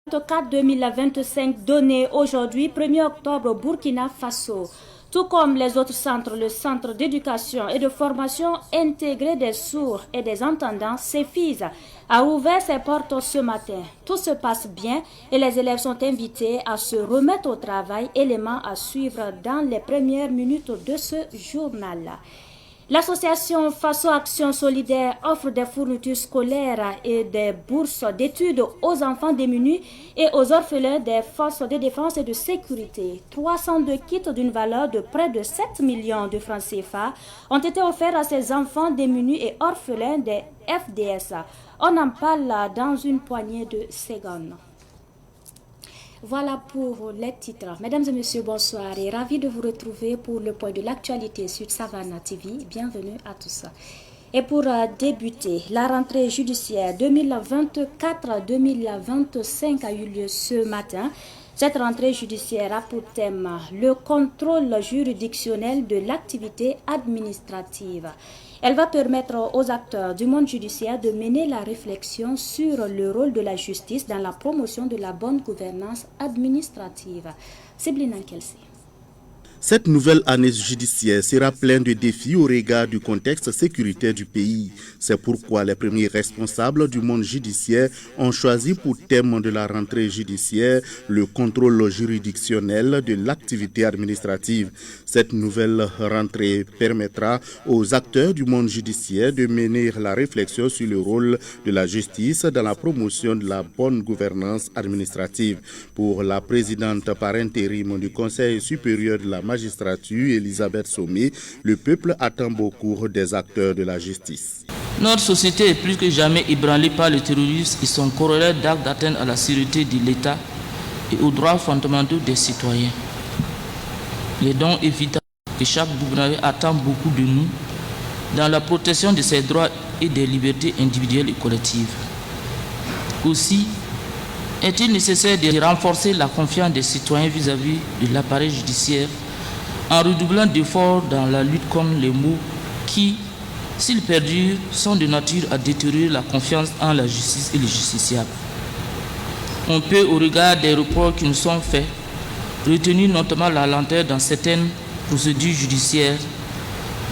2024-2025 donné aujourd'hui 1er octobre au Burkina Faso. Tout comme les autres centres, le centre d'éducation et de formation intégré des sourds et des entendants, CEFIS, a ouvert ses portes ce matin. Tout se passe bien et les élèves sont invités à se remettre au travail, élément à suivre dans les premières minutes de ce journal. L'association Faso Action Solidaire offre des fournitures scolaires et des bourses d'études aux enfants démunis et aux orphelins des forces de défense et de sécurité. 302 kits d'une valeur de près de 7 millions de francs CFA ont été offerts à ces enfants démunis et orphelins des FDS. On en parle dans une poignée de secondes. Voilà pour les titres. Mesdames et messieurs, bonsoir et ravi de vous retrouver pour le point de l'actualité sur Savannah TV. Bienvenue à tous. Et pour débuter, la rentrée judiciaire 2024-2025 a eu lieu ce matin. Cette rentrée judiciaire a pour thème le contrôle juridictionnel de l'activité administrative. Elle va permettre aux acteurs du monde judiciaire de mener la réflexion sur le rôle de la justice dans la promotion de la bonne gouvernance administrative. Siblina Kelsey. Cette nouvelle année judiciaire sera pleine de défis au regard du contexte sécuritaire du pays. C'est pourquoi les premiers responsables du monde judiciaire ont choisi pour thème de la rentrée judiciaire le contrôle juridictionnel de l'activité administrative. Cette nouvelle rentrée permettra aux acteurs du monde judiciaire de mener la réflexion sur le rôle de la justice dans la promotion de la bonne gouvernance administrative. Pour la présidente par intérim du Conseil supérieur de la magistrature, Elisabeth Somé, le peuple attend beaucoup des acteurs de la justice. Notre société est plus que jamais ébranlée par le terrorisme et son corollaire d'actes d'atteinte à la sécurité de l'État et aux droits fondamentaux des citoyens. Il est donc évident que chaque Burkinabé attend beaucoup de nous dans la protection de ses droits et des libertés individuelles et collectives. Aussi, est-il nécessaire de renforcer la confiance des citoyens vis-à-vis de l'appareil judiciaire en redoublant d'efforts dans la lutte contre les maux qui, s'ils perdurent, sont de nature à détériorer la confiance en la justice et les justiciables. On peut, au regard des reports qui nous sont faits, retenir notamment la lenteur dans certaines procédures judiciaires,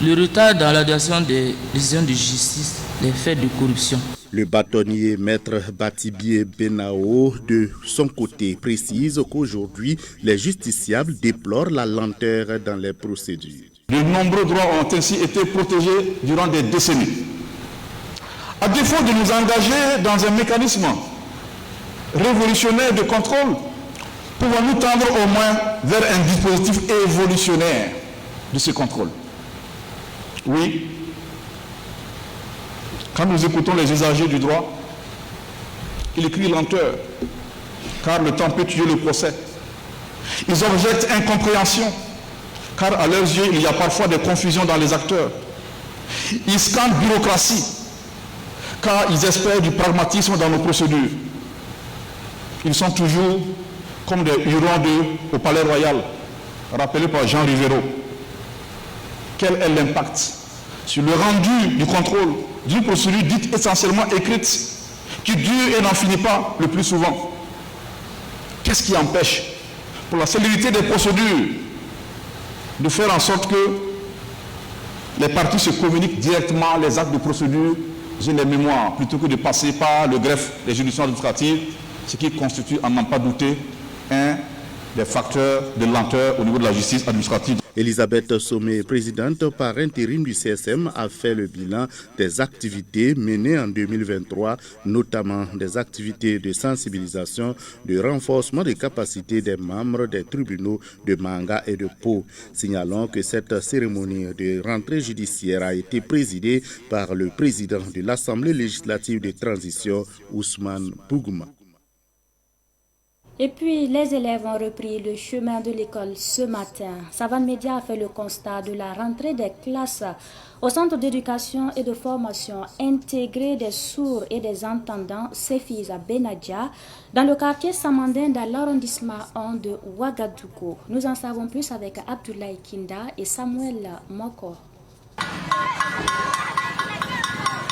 le retard dans l'adoption des décisions de justice, les faits de corruption. Le bâtonnier maître Batibié Benao, de son côté, précise qu'aujourd'hui, les justiciables déplorent la lenteur dans les procédures. De nombreux droits ont ainsi été protégés durant des décennies. À défaut de nous engager dans un mécanisme révolutionnaire de contrôle, pouvons-nous tendre au moins vers un dispositif évolutionnaire de ce contrôle? Oui. Quand nous écoutons les usagers du droit, ils crient lenteur, car le temps peut tuer le procès. Ils objectent incompréhension, car à leurs yeux, il y a parfois des confusions dans les acteurs. Ils scandent bureaucratie, car ils espèrent du pragmatisme dans nos procédures. Ils sont toujours comme des hurons au Palais Royal, rappelé par Jean Rivero. Quel est l'impact sur le rendu du contrôle d'une procédure dite essentiellement écrite, qui dure et n'en finit pas le plus souvent? Qu'est-ce qui empêche, pour la célérité des procédures, de faire en sorte que les parties se communiquent directement les actes de procédure et les mémoires, plutôt que de passer par le greffe des juridictions administratives, ce qui constitue, à n'en pas douter, un des facteurs de lenteur au niveau de la justice administrative. Elisabeth Somé, présidente par intérim du CSM, a fait le bilan des activités menées en 2023, notamment des activités de sensibilisation, de renforcement des capacités des membres des tribunaux de Manga et de Pau. Signalons que cette cérémonie de rentrée judiciaire a été présidée par le président de l'Assemblée législative de transition, Ousmane Bougouma. Et puis, les élèves ont repris le chemin de l'école ce matin. Savane Média a fait le constat de la rentrée des classes au centre d'éducation et de formation intégré des sourds et des entendants CEFIS à Benadia, dans le quartier Samandin, dans l'arrondissement 1 de Ouagadougou. Nous en savons plus avec Abdoulaye Kinda et Samuel Moko.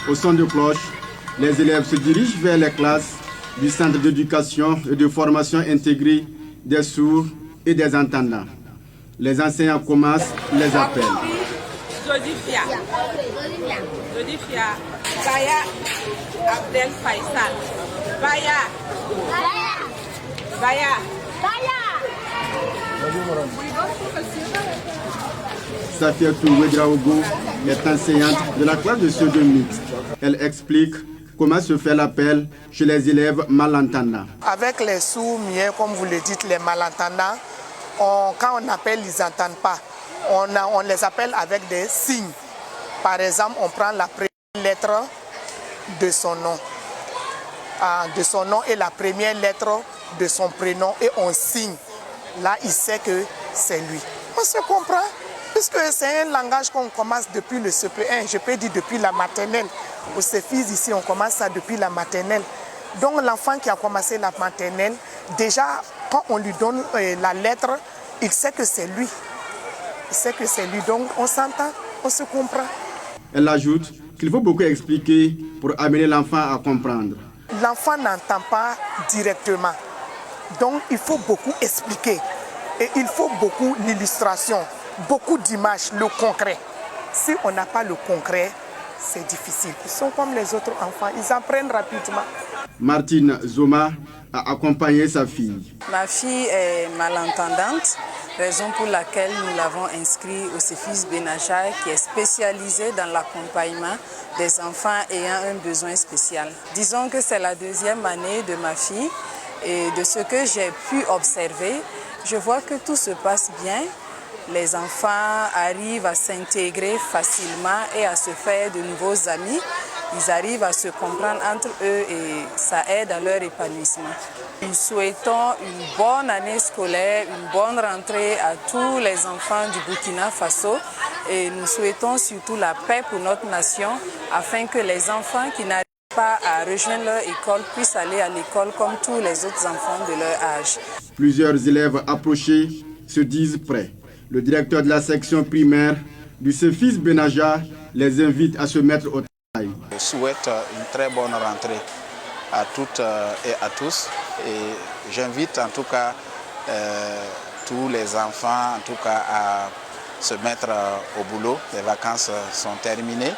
Au son de cloche, les élèves se dirigent vers les classes du Centre d'éducation et de formation intégrée des sourds et des entendants. Les enseignants commencent les appels. Jodifia, Baya Abdel Faisal, Baya. Safiatou Ouedraogo est enseignante de la classe de seconde mixte. Elle explique comment se fait l'appel chez les élèves malentendants. Avec les sourds-muets, comme vous le dites, les malentendants, quand on appelle, ils n'entendent pas. On les appelle avec des signes. Par exemple, on prend la première lettre de son nom, et la première lettre de son prénom et on signe. Là, il sait que c'est lui. On se comprend, puisque c'est un langage qu'on commence depuis le CP1, je peux dire depuis la maternelle. Au CEFIS, ici, on commence ça depuis la maternelle. Donc l'enfant qui a commencé la maternelle, déjà, quand on lui donne la lettre, il sait que c'est lui. Il sait que c'est lui, donc on s'entend, on se comprend. Elle ajoute qu'il faut beaucoup expliquer pour amener l'enfant à comprendre. L'enfant n'entend pas directement, donc il faut beaucoup expliquer. Et il faut beaucoup d'illustrations, beaucoup d'images, le concret. Si on n'a pas le concret, c'est difficile. Ils sont comme les autres enfants, ils apprennent rapidement. Martine Zoma a accompagné sa fille. Ma fille est malentendante, raison pour laquelle nous l'avons inscrite au CEFIS Benaja, qui est spécialisé dans l'accompagnement des enfants ayant un besoin spécial. Disons que c'est la deuxième année de ma fille et de ce que j'ai pu observer, je vois que tout se passe bien. Les enfants arrivent à s'intégrer facilement et à se faire de nouveaux amis. Ils arrivent à se comprendre entre eux et ça aide à leur épanouissement. Nous souhaitons une bonne année scolaire, une bonne rentrée à tous les enfants du Burkina Faso et nous souhaitons surtout la paix pour notre nation afin que les enfants qui n'arrivent pas à rejoindre leur école puissent aller à l'école comme tous les autres enfants de leur âge. Plusieurs élèves approchés se disent prêts. Le directeur de la section primaire du CEFIS Benaja les invite à se mettre au travail. Je souhaite une très bonne rentrée à toutes et à tous. Et j'invite en tout cas tous les enfants en tout cas, à se mettre au boulot. Les vacances sont terminées.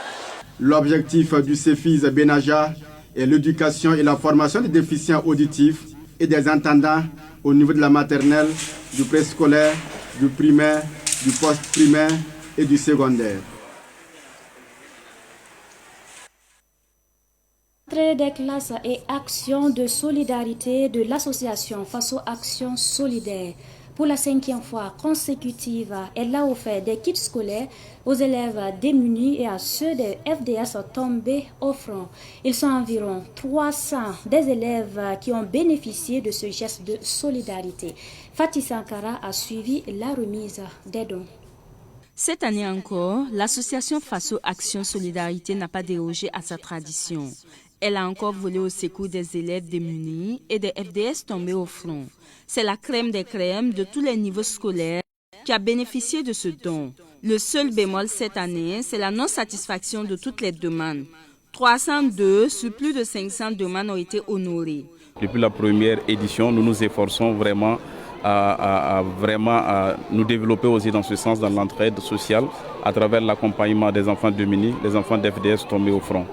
L'objectif du CEFIS Benaja est l'éducation et la formation des déficients auditifs et des entendants au niveau de la maternelle, du préscolaire, du primaire, du post-primaire et du secondaire. Entrée des classes et actions de solidarité de l'association Faso Action Solidaire. Pour la 5e fois consécutive, elle a offert des kits scolaires aux élèves démunis et à ceux des FDS tombés au front. Ils sont environ 300 des élèves qui ont bénéficié de ce geste de solidarité. Fatih Sankara a suivi la remise des dons. Cette année encore, l'association Faso Action Solidarité n'a pas dérogé à sa tradition. Elle a encore volé au secours des élèves démunis et des FDS tombés au front. C'est la crème des crèmes de tous les niveaux scolaires qui a bénéficié de ce don. Le seul bémol cette année, c'est la non-satisfaction de toutes les demandes. 302 sur plus de 500 demandes ont été honorées. Depuis la première édition, nous nous efforçons vraiment à nous développer aussi dans ce sens, dans l'entraide sociale, à travers l'accompagnement des enfants démunis, les enfants d'FDS tombés au front.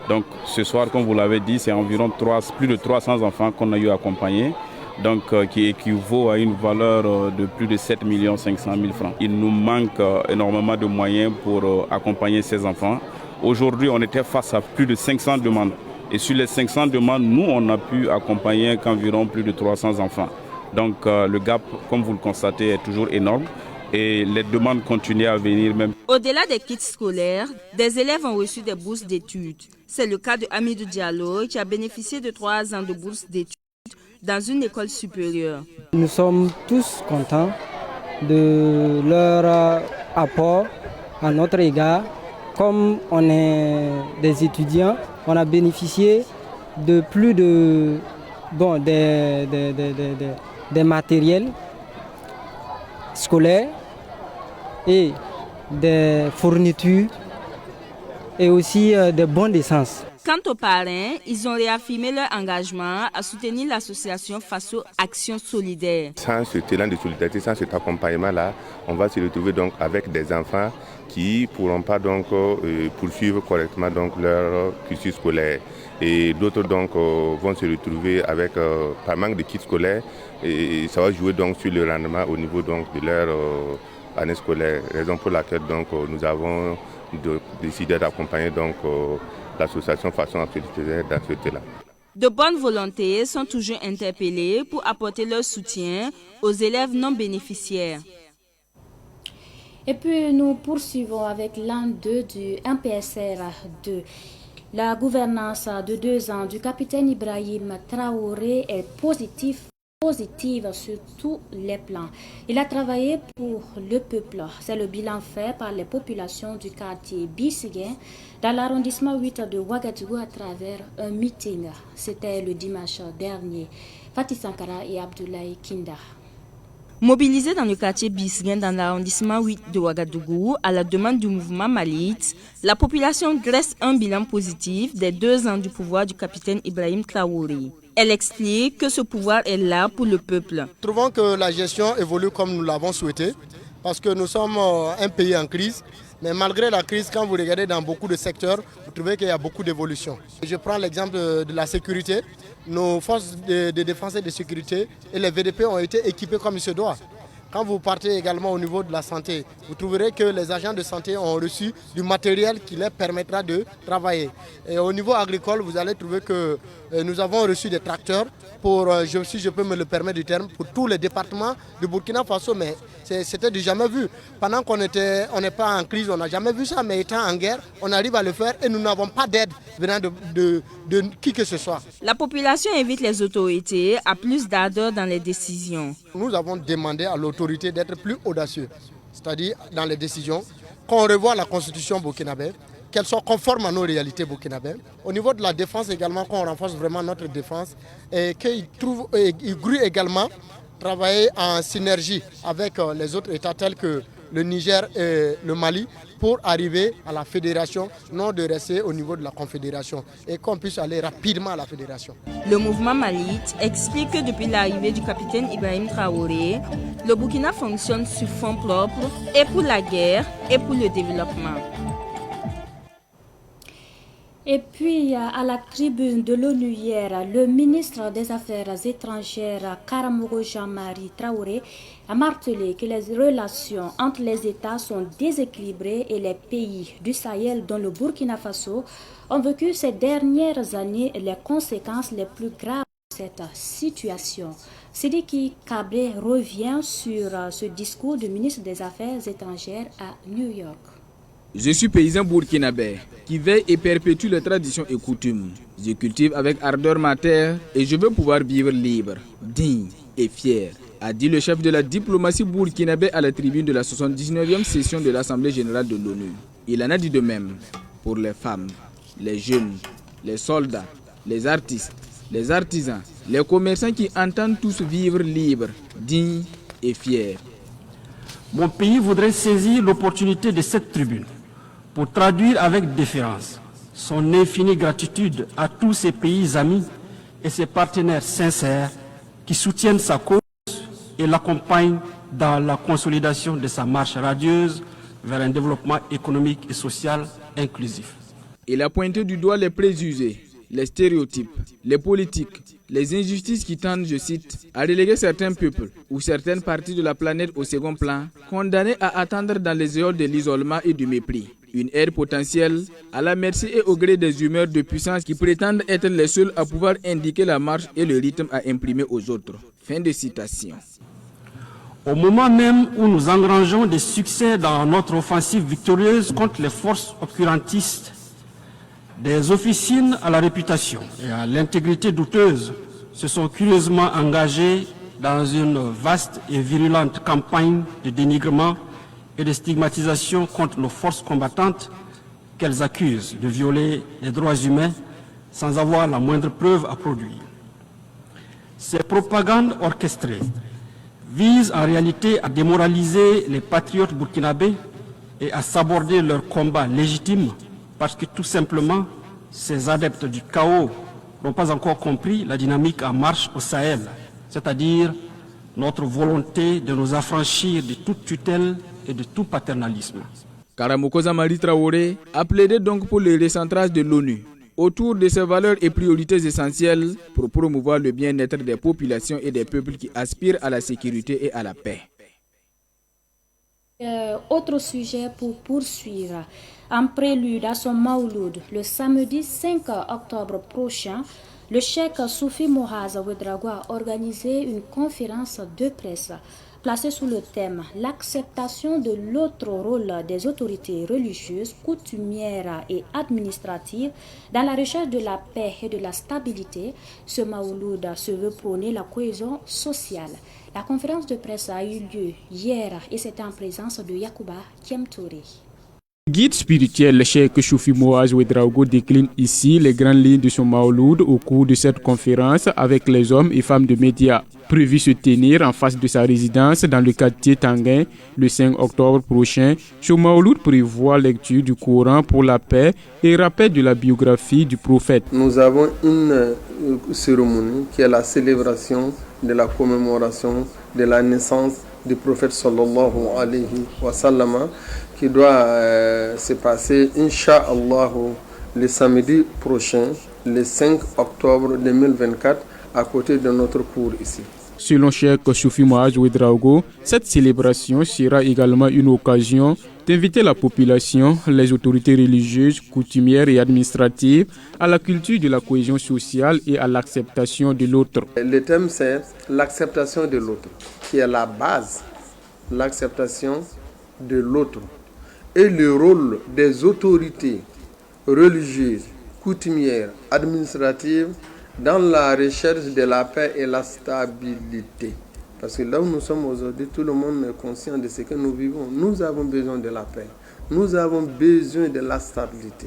Donc ce soir, comme vous l'avez dit, c'est environ plus de 300 enfants qu'on a eu à accompagner, donc, qui équivaut à une valeur de plus de 7 500 000 francs. Il nous manque énormément de moyens pour accompagner ces enfants. Aujourd'hui, on était face à plus de 500 demandes. Et sur les 500 demandes, nous, on a pu accompagner qu'environ plus de 300 enfants. Donc le gap, comme vous le constatez, est toujours énorme. Et les demandes continuent à venir même. Au-delà des kits scolaires, des élèves ont reçu des bourses d'études. C'est le cas de Hamidou Diallo qui a bénéficié de 3 ans de bourse d'études dans une école supérieure. Nous sommes tous contents de leur apport à notre égard. Comme on est des étudiants, on a bénéficié de plus de des matériels scolaires et des fournitures et aussi des bons d'essence. Quant aux parrains, ils ont réaffirmé leur engagement à soutenir l'association Faso Action Solidaire. Sans ce talent de solidarité, sans cet accompagnement-là, on va se retrouver donc avec des enfants qui ne pourront pas donc poursuivre correctement donc leur cursus scolaire. Et d'autres donc vont se retrouver avec par manque de kits scolaires et ça va jouer donc sur le rendement au niveau donc de leur année scolaire. Raison pour laquelle donc nous avons décidé d'accompagner donc l'association Faso Action Solidaire dans ce thé-là. De bonnes volontés sont toujours interpellées pour apporter leur soutien aux élèves non bénéficiaires. Et puis nous poursuivons avec l'an 2 du MPSR 2. La gouvernance de 2 ans du capitaine Ibrahim Traoré est positive sur tous les plans. Il a travaillé pour le peuple. C'est le bilan fait par les populations du quartier Bisiguin dans l'arrondissement 8 de Ouagadougou à travers un meeting. C'était le dimanche dernier. Fatih Sankara et Abdoulaye Kinda. Mobilisés dans le quartier Bisiguin dans l'arrondissement 8 de Ouagadougou à la demande du mouvement Malite, la population dresse un bilan positif des 2 ans du pouvoir du capitaine Ibrahim Traoré. Elle explique que ce pouvoir est là pour le peuple. Nous trouvons que la gestion évolue comme nous l'avons souhaité parce que nous sommes un pays en crise. Mais malgré la crise, quand vous regardez dans beaucoup de secteurs, vous trouvez qu'il y a beaucoup d'évolution. Je prends l'exemple de la sécurité. Nos forces de défense et de sécurité et les VDP ont été équipés comme il se doit. Quand vous partez également au niveau de la santé, vous trouverez que les agents de santé ont reçu du matériel qui leur permettra de travailler. Et au niveau agricole, vous allez trouver que nous avons reçu des tracteurs pour, si je peux me le permettre du terme, pour tous les départements de Burkina Faso, mais c'était du jamais vu. Pendant qu'on n'est pas en crise, on n'a jamais vu ça, mais étant en guerre, on arrive à le faire et nous n'avons pas d'aide venant de qui que ce soit. La population invite les autorités à plus d'ardeur dans les décisions. Nous avons demandé à l'autorité d'être plus audacieux, c'est-à-dire dans les décisions, qu'on revoie la constitution burkinabé, qu'elle soit conforme à nos réalités burkinabées. Au niveau de la défense également, qu'on renforce vraiment notre défense et qu'il grue également travailler en synergie avec les autres États tels que le Niger et le Mali pour arriver à la fédération, non de rester au niveau de la confédération et qu'on puisse aller rapidement à la fédération. Le mouvement Malite explique que depuis l'arrivée du capitaine Ibrahim Traoré, le Burkina fonctionne sur fonds propres et pour la guerre et pour le développement. Et puis, à la tribune de l'ONU hier, le ministre des Affaires étrangères, Karamoko Jean-Marie Traoré, a martelé que les relations entre les États sont déséquilibrées et les pays du Sahel, dont le Burkina Faso, ont vécu ces dernières années les conséquences les plus graves de cette situation. Sidiki Kabré revient sur ce discours du ministre des Affaires étrangères à New York. Je suis paysan burkinabé qui veille et perpétue les traditions et coutumes. Je cultive avec ardeur ma terre et je veux pouvoir vivre libre, digne et fier, a dit le chef de la diplomatie burkinabé à la tribune de la 79e session de l'Assemblée générale de l'ONU. Il en a dit de même pour les femmes, les jeunes, les soldats, les artistes, les artisans, les commerçants qui entendent tous vivre libres, dignes et fiers. Mon pays voudrait saisir l'opportunité de cette tribune pour traduire avec déférence son infinie gratitude à tous ses pays amis et ses partenaires sincères qui soutiennent sa cause et l'accompagnent dans la consolidation de sa marche radieuse vers un développement économique et social inclusif. Il a pointé du doigt les préjugés, les stéréotypes, les politiques, les injustices qui tendent, je cite, à reléguer certains peuples ou certaines parties de la planète au second plan, condamnés à attendre dans les éoles de l'isolement et du mépris. Une ère potentielle à la merci et au gré des humeurs de puissance qui prétendent être les seuls à pouvoir indiquer la marche et le rythme à imprimer aux autres. Fin de citation. Au moment même où nous engrangeons des succès dans notre offensive victorieuse contre les forces obscurantistes, des officines à la réputation et à l'intégrité douteuse se sont curieusement engagées dans une vaste et virulente campagne de dénigrement et de stigmatisation contre nos forces combattantes qu'elles accusent de violer les droits humains sans avoir la moindre preuve à produire. Ces propagandes orchestrées visent en réalité à démoraliser les patriotes burkinabés et à saborder leur combat légitime parce que tout simplement ces adeptes du chaos n'ont pas encore compris la dynamique en marche au Sahel, c'est-à-dire notre volonté de nous affranchir de toute tutelle et de tout paternalisme. Karamokosa Mari Traoré a plaidé donc pour le recentrage de l'ONU autour de ses valeurs et priorités essentielles pour promouvoir le bien-être des populations et des peuples qui aspirent à la sécurité et à la paix. Autre sujet pour poursuivre. En prélude à son Mauloud, le samedi 5 octobre prochain, le cheikh Soufi Moaz Ouedraogo a organisé une conférence de presse placée sous le thème « L'acceptation de l'autre rôle des autorités religieuses, coutumières et administratives dans la recherche de la paix et de la stabilité ». Ce Mauloud se veut prôner la cohésion sociale. La conférence de presse a eu lieu hier et c'était en présence de Yacouba Kiemtouré. Guide spirituel, le cheikh Soufi Moaz Ouedraogo décline ici les grandes lignes de son Mauloud au cours de cette conférence avec les hommes et femmes de médias. Prévu se tenir en face de sa résidence dans le quartier Tanguin le 5 octobre prochain, ce Mauloud prévoit lecture du Coran pour la paix et rappel de la biographie du prophète. Nous avons une cérémonie qui est la célébration de la commémoration de la naissance du prophète sallallahu alayhi wa sallam qui doit se passer, Inch'Allah, le samedi prochain, le 5 octobre 2024, à côté de notre cours ici. Selon Cheikh Soufi Moaz Ouedraogo, cette célébration sera également une occasion d'inviter la population, les autorités religieuses, coutumières et administratives à la culture de la cohésion sociale et à l'acceptation de l'autre. Le thème, c'est l'acceptation de l'autre, qui est la base, l'acceptation de l'autre. Et le rôle des autorités religieuses, coutumières, administratives dans la recherche de la paix et la stabilité. Parce que là où nous sommes aujourd'hui, tout le monde est conscient de ce que nous vivons. Nous avons besoin de la paix. Nous avons besoin de la stabilité.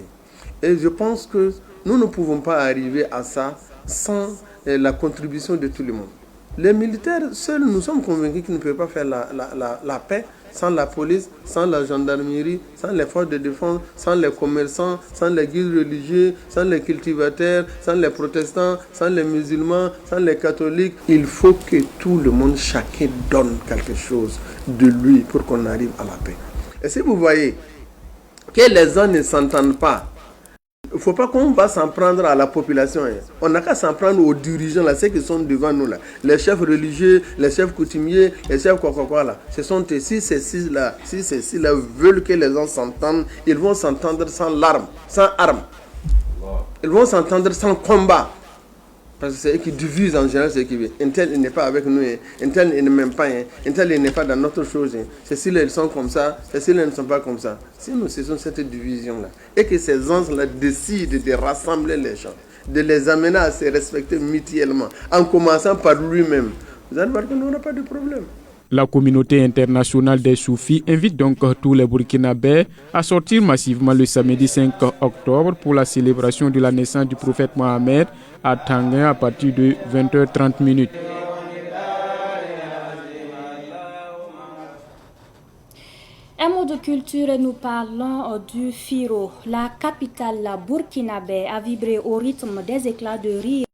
Et je pense que nous ne pouvons pas arriver à ça sans la contribution de tout le monde. Les militaires, seuls, nous sommes convaincus qu'ils ne peuvent pas faire la paix sans la police, sans la gendarmerie, sans les forces de défense, sans les commerçants, sans les guides religieux, sans les cultivateurs, sans les protestants, sans les musulmans, sans les catholiques. Il faut que tout le monde, chacun donne quelque chose de lui pour qu'on arrive à la paix. Et si vous voyez que les gens ne s'entendent pas, il ne faut pas qu'on va s'en prendre à la population. On n'a qu'à s'en prendre aux dirigeants, là, ceux qui sont devant nous, là. Les chefs religieux, les chefs coutumiers, les chefs quoi là. Ce sont si ces six-là veulent que les gens s'entendent, ils vont s'entendre sans larmes, sans armes. Ils vont s'entendre sans combat. Parce que c'est eux qui divisent en général ce qui veut. Un tel, il n'est pas avec nous, un tel, il ne m'aime pas, un tel, il n'est pas dans notre chose. Ceux-là, ils sont comme ça, ceux-là, ils ne sont pas comme ça. Si nous cessons cette division-là, et que ces gens-là décident de rassembler les gens, de les amener à se respecter mutuellement, en commençant par lui-même, vous allez voir qu'on n'aura pas de problème. La communauté internationale des soufis invite donc tous les Burkinabés à sortir massivement le samedi 5 octobre pour la célébration de la naissance du prophète Mohammed à Tanguin à partir de 20h30. Un mot de culture et nous parlons du Firo. La capitale burkinabé a vibré au rythme des éclats de rire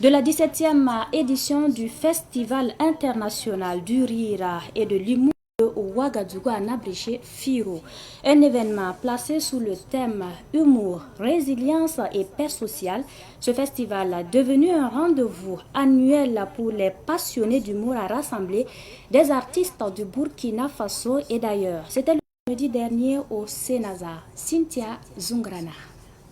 de la 17e édition du Festival international du rire et de l'humour de Ouagadougou en abrégé Firo. Un événement placé sous le thème humour, résilience et paix sociale. Ce festival est devenu un rendez-vous annuel pour les passionnés d'humour à rassembler des artistes du Burkina Faso et d'ailleurs. C'était le samedi dernier au Sénaza. Cynthia Zungrana.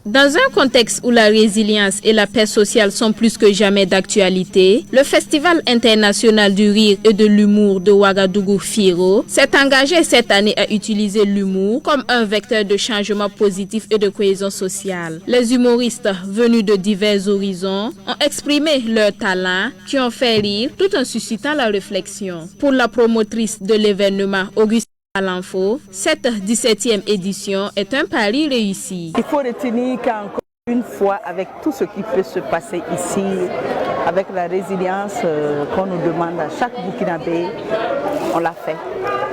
Dans un contexte où la résilience et la paix sociale sont plus que jamais d'actualité, le Festival international du rire et de l'humour de Ouagadougou Firo s'est engagé cette année à utiliser l'humour comme un vecteur de changement positif et de cohésion sociale. Les humoristes venus de divers horizons ont exprimé leurs talents qui ont fait rire tout en suscitant la réflexion. Pour la promotrice de l'événement, Auguste à l'info, cette 17e édition est un pari réussi. Il faut retenir qu'encore une fois, avec tout ce qui peut se passer ici, avec la résilience qu'on nous demande à chaque Burkinabé, on l'a fait.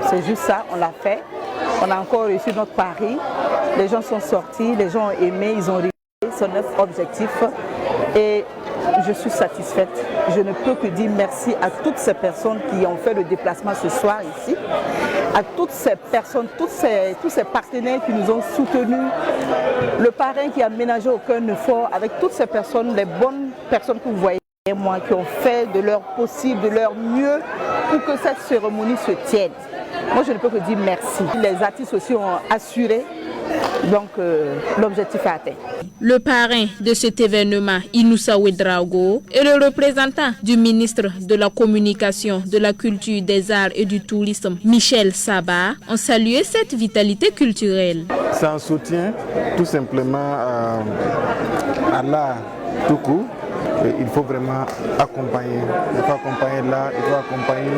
C'est juste ça, on l'a fait. On a encore réussi notre pari. Les gens sont sortis, les gens ont aimé, ils ont rigolé. son 9 objectifs et je suis satisfaite. Je ne peux que dire merci à toutes ces personnes qui ont fait le déplacement ce soir ici, à toutes ces personnes, tous ces partenaires qui nous ont soutenus, le parrain qui a ménagé aucun effort, avec toutes ces personnes, les bonnes personnes que vous voyez moi, qui ont fait de leur possible, de leur mieux pour que cette cérémonie se tienne. Moi, je ne peux que dire merci. Les artistes aussi ont assuré, donc l'objectif est atteint. Le parrain de cet événement, Inoussa Ouedraogo, et le représentant du ministre de la Communication, de la Culture, des Arts et du Tourisme, Michel Saba, ont salué cette vitalité culturelle. C'est un soutien tout simplement à l'art tout court. Il faut vraiment accompagner. Il faut accompagner l'art, il faut accompagner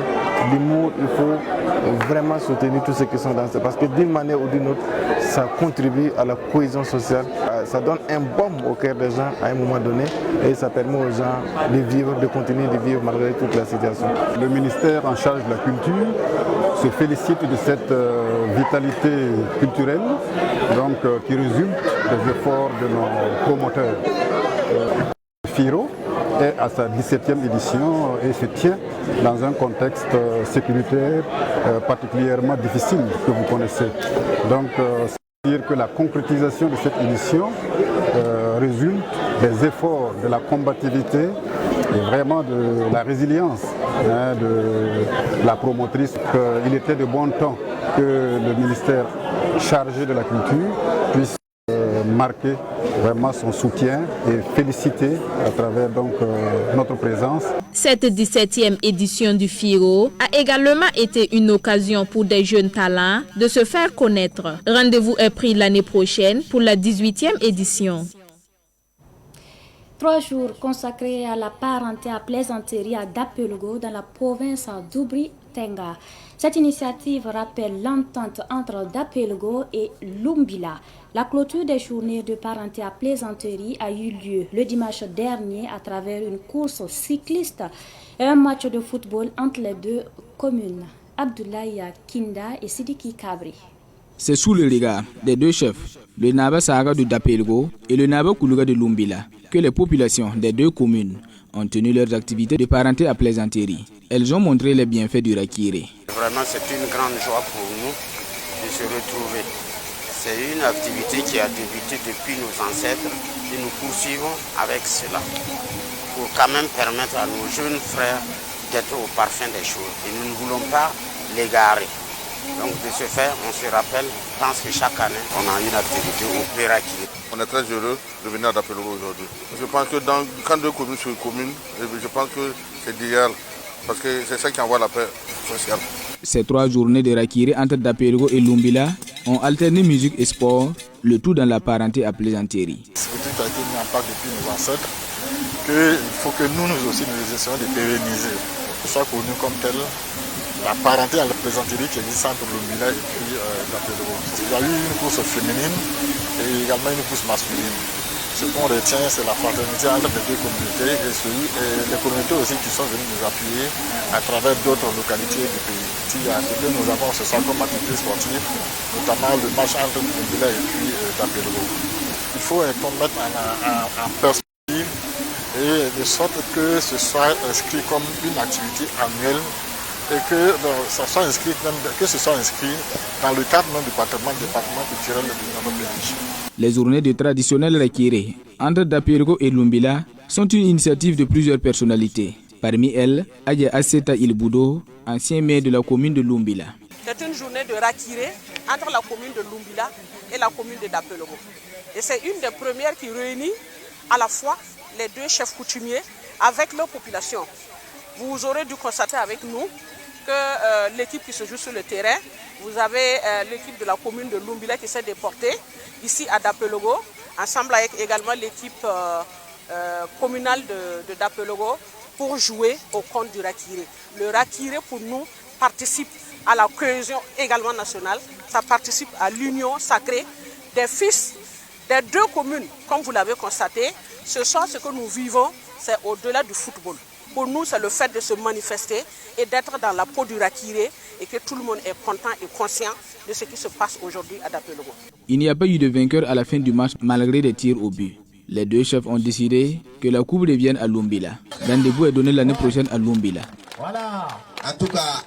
l'humour, il faut vraiment soutenir tous ceux qui sont dans ça. Parce que d'une manière ou d'une autre, ça contribue à la cohésion sociale. Ça donne un baume au cœur des gens à un moment donné et ça permet aux gens de vivre, de continuer de vivre malgré toute la situation. Le ministère en charge de la culture se félicite de cette vitalité culturelle donc, qui résulte des efforts de nos promoteurs. FIRO est à sa 17e édition et se tient dans un contexte sécuritaire particulièrement difficile que vous connaissez. Donc, c'est-à-dire que la concrétisation de cette édition résulte des efforts de la combativité et vraiment de la résilience de la promotrice. Il était de bon temps que le ministère chargé de la culture puisse marquer vraiment son soutien et féliciter à travers donc notre présence. Cette 17e édition du FIRO a également été une occasion pour des jeunes talents de se faire connaître. Rendez-vous est pris l'année prochaine pour la 18e édition. 3 jours consacrés à la parenté à plaisanterie à Dapelgo dans la province d'Oubri-Tenga. Cette initiative rappelle l'entente entre Dapelgo et Lumbila. La clôture des journées de parenté à plaisanterie a eu lieu le dimanche dernier à travers une course cycliste et un match de football entre les deux communes, Abdoulaye Kinda et Sidiki Kabri. C'est sous le regard des deux chefs, le Naba Saga de Dapelgo et le Naba Koulouga de Lumbila, que les populations des deux communes ont tenu leurs activités de parenté à plaisanterie. Elles ont montré les bienfaits du Rakiré. Vraiment, c'est une grande joie pour nous de se retrouver. C'est une activité qui a débuté depuis nos ancêtres et nous poursuivons avec cela pour quand même permettre à nos jeunes frères d'être au parfum des choses. Et nous ne voulons pas l'égarer. Donc de ce fait, on se rappelle, je pense que chaque année, on a une activité au Pérakiré. On est très heureux de venir à Dapelgo aujourd'hui. Je pense que quand deux communes sont communes, je pense que c'est idéal parce que c'est ça qui envoie la paix sociale. Ces 3 journées de Rakiré entre Dapelgo et Lumbila ont alterné musique et sport, le tout dans la parenté à plaisanterie. C'est un truc qui a été mis en place depuis nos ancêtres, qu'il faut que nous aussi nous essayons de pérenniser. C'est ça connu comme tel, la parenté à la plaisanterie qui existe entre Lumbila et puis Dapelgo. Il y a eu une course féminine et également une course masculine. Ce qu'on retient, c'est la fraternité entre les deux communautés et les communautés aussi qui sont venues nous appuyer à travers d'autres localités du pays. Ce que nous avons ce soir comme activité sportive, notamment le match entre Lumbila et puis Dapelgo. Il faut mettre en perspective et de sorte que ce soit inscrit comme une activité annuelle et que ce soit inscrit dans le cadre même du département culturel de notre pays. Les journées de traditionnel Rakiré entre Dapelgo et Lumbila sont une initiative de plusieurs personnalités. Parmi elles, Adja Asseta Ilboudo, ancien maire de la commune de Lumbila. C'est une journée de Rakiré entre la commune de Lumbila et la commune de Dapelgo. Et c'est une des premières qui réunit à la fois les deux chefs coutumiers avec leur population. Vous aurez dû constater avec nous que l'équipe qui se joue sur le terrain, vous avez l'équipe de la commune de Lumbila qui s'est déportée ici à Dapelgo, ensemble avec également l'équipe communale de Dapelgo pour jouer au compte du Rakiré. Le Rakiré pour nous participe à la cohésion également nationale, ça participe à l'union sacrée des fils des deux communes. Comme vous l'avez constaté, ce soir ce que nous vivons, c'est au-delà du football. Pour nous, c'est le fait de se manifester et d'être dans la peau du Rakiré et que tout le monde est content et conscient de ce qui se passe aujourd'hui à Dapelgo. Il n'y a pas eu de vainqueur à la fin du match malgré les tirs au but. Les deux chefs ont décidé que la coupe revienne à Lumbila. Rendez-vous est donné l'année prochaine à Lumbila. Voilà. En tout cas,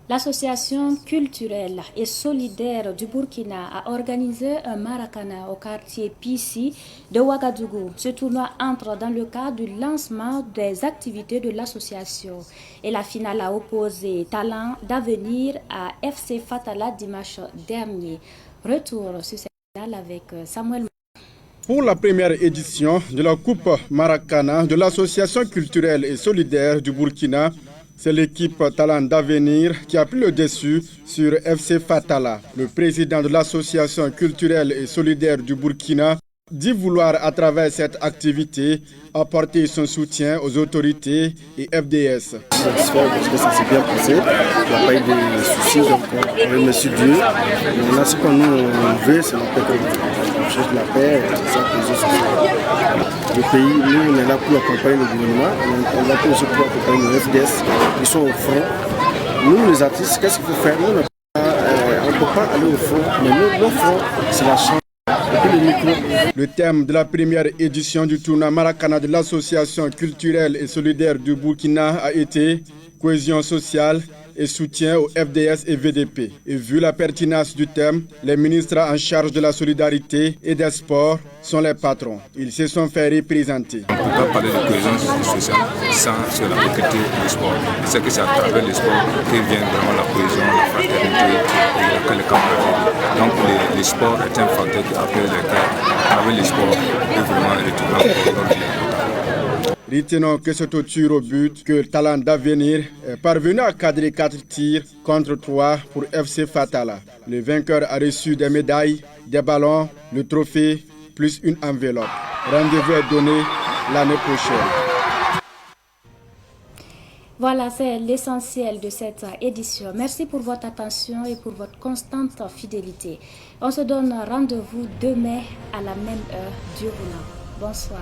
L'association culturelle et solidaire du Burkina a organisé un maracana au quartier Pissi de Ouagadougou. Ce tournoi entre dans le cadre du lancement des activités de l'association. Et la finale a opposé Talent d'Avenir à FC Fatala dimanche dernier. Retour sur cette finale avec Samuel. Pour la première édition de la Coupe Maracana de l'association culturelle et solidaire du Burkina, c'est l'équipe Talent d'Avenir qui a pris le dessus sur FC Fatala. Le président de l'association culturelle et solidaire du Burkina dit vouloir à travers cette activité apporter son soutien aux autorités et FDS. Satisfait parce que ça s'est bien passé, il n'y a pas eu de soucis, donc on remercie Dieu. Maintenant, ce qu'on nous veut, c'est la paix. On cherche la paix, c'est ça que les autres. Le pays, nous, on est là pour accompagner le gouvernement, on est là pour accompagner les FDS, ils sont au front. Nous, les artistes, qu'est-ce qu'il faut faire? Nous, on ne peut pas aller au front, mais nous, le front, c'est la chance. Le thème de la première édition du tournoi Maracana de l'association culturelle et solidaire du Burkina a été cohésion sociale et soutien aux FDS et VDP. Et vu la pertinence du thème, les ministres en charge de la solidarité et des sports sont les patrons. Ils se sont fait représenter. On ne peut pas parler de cohésion sociale sans la propriété du sport. C'est que c'est à travers le sport que vient vraiment la cohésion, la fraternité et les camaraderies. Donc le sport est un facteur qui appelle les gars avec le sport et vraiment retourner Retenons que c'est au tir au but que le Talent d'Avenir est parvenu à cadrer 4 tirs contre 3 pour FC Fatala. Le vainqueur a reçu des médailles, des ballons, le trophée, plus une enveloppe. Rendez-vous est donné l'année prochaine. Voilà, c'est l'essentiel de cette édition. Merci pour votre attention et pour votre constante fidélité. On se donne rendez-vous demain à la même heure. Dieu voulant. Bonsoir.